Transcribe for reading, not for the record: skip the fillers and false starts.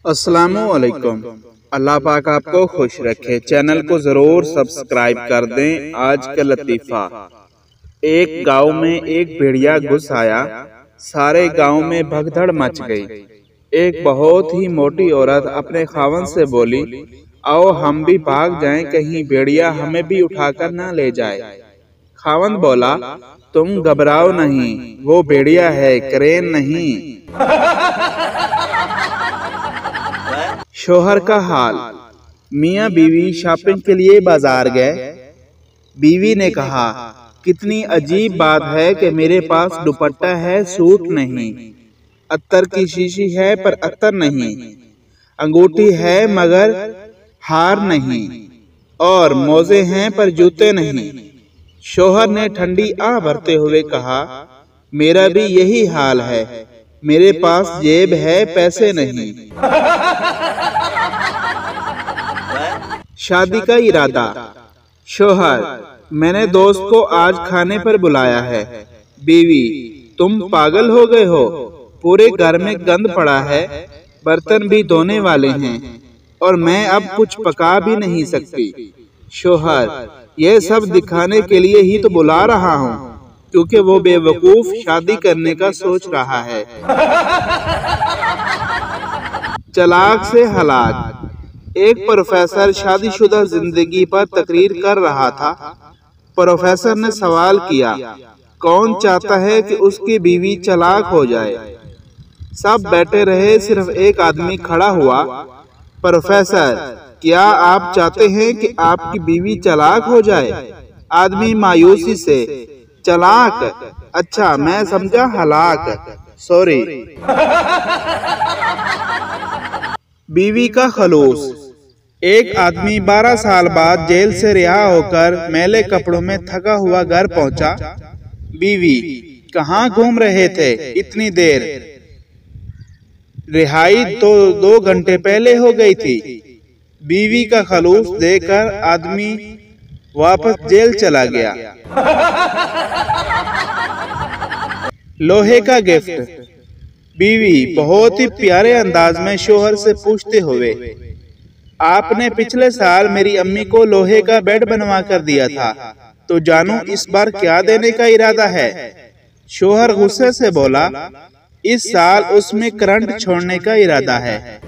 अस्सलामुअलैकुम। अल्लाह पाक आपको खुश रखे। चैनल को जरूर सब्सक्राइब कर दें। आज का लतीफ़ा। एक गांव में एक भेड़िया घुस आया। सारे गांव में भगदड़ मच गई। एक बहुत ही मोटी औरत अपने खावन से बोली, आओ हम भी भाग जाएं, कहीं भेड़िया हमें भी उठाकर न ले जाए। खावन बोला, तुम घबराओ नहीं, वो भेड़िया है, क्रेन नहीं। शोहर का हाल। मियाँ बीवी शॉपिंग के लिए बाजार गए। बीवी ने कहा, कितनी अजीब बात है कि मेरे पास दुपट्टा है, सूट नहीं, अत्तर की शीशी है पर अत्तर नहीं, अंगूठी है मगर हार नहीं, और मोजे हैं पर जूते नहीं। शोहर ने ठंडी आह भरते हुए कहा, मेरा भी यही हाल है, मेरे पास जेब है, पैसे नहीं। शादी का इरादा। शोहर, मैंने दोस्त को आज खाने पर बुलाया है। बीवी, तुम पागल हो गए हो, पूरे घर में गंद पड़ा है, बर्तन भी धोने वाले हैं और मैं अब कुछ पका भी नहीं सकती। शोहर, यह सब दिखाने के लिए ही तो बुला रहा हूँ, क्योंकि वो बेवकूफ शादी करने का सोच रहा है। चलाक से हलाक। एक प्रोफेसर शादीशुदा जिंदगी पर तकरीर कर रहा था। प्रोफेसर ने सवाल किया, कौन चाहता है कि उसकी बीवी चलाक हो जाए? सब बैठे रहे, सिर्फ एक आदमी खड़ा हुआ। प्रोफेसर, क्या आप चाहते हैं कि आपकी बीवी चलाक हो जाए? आदमी मायूसी से, चलाक? अच्छा, मैं समझा हलाक, सॉरी। बीवी का खलूस। एक आदमी 12 साल बाद जेल से रिहा होकर मैले कपड़ों में थका हुआ घर पहुंचा। बीवी, कहाँ घूम रहे थे इतनी देर? रिहाई तो 2 घंटे पहले हो गई थी। बीवी का खलूस देकर आदमी वापस जेल चला गया। लोहे का गिफ्ट। बीवी बहुत ही प्यारे अंदाज में शोहर से पूछते हुए, आपने पिछले साल मेरी अम्मी को लोहे का बेड बनवा कर दिया था, तो जानू इस बार क्या देने का इरादा है? शोहर गुस्से से बोला, इस साल उसमें करंट छोड़ने का इरादा है।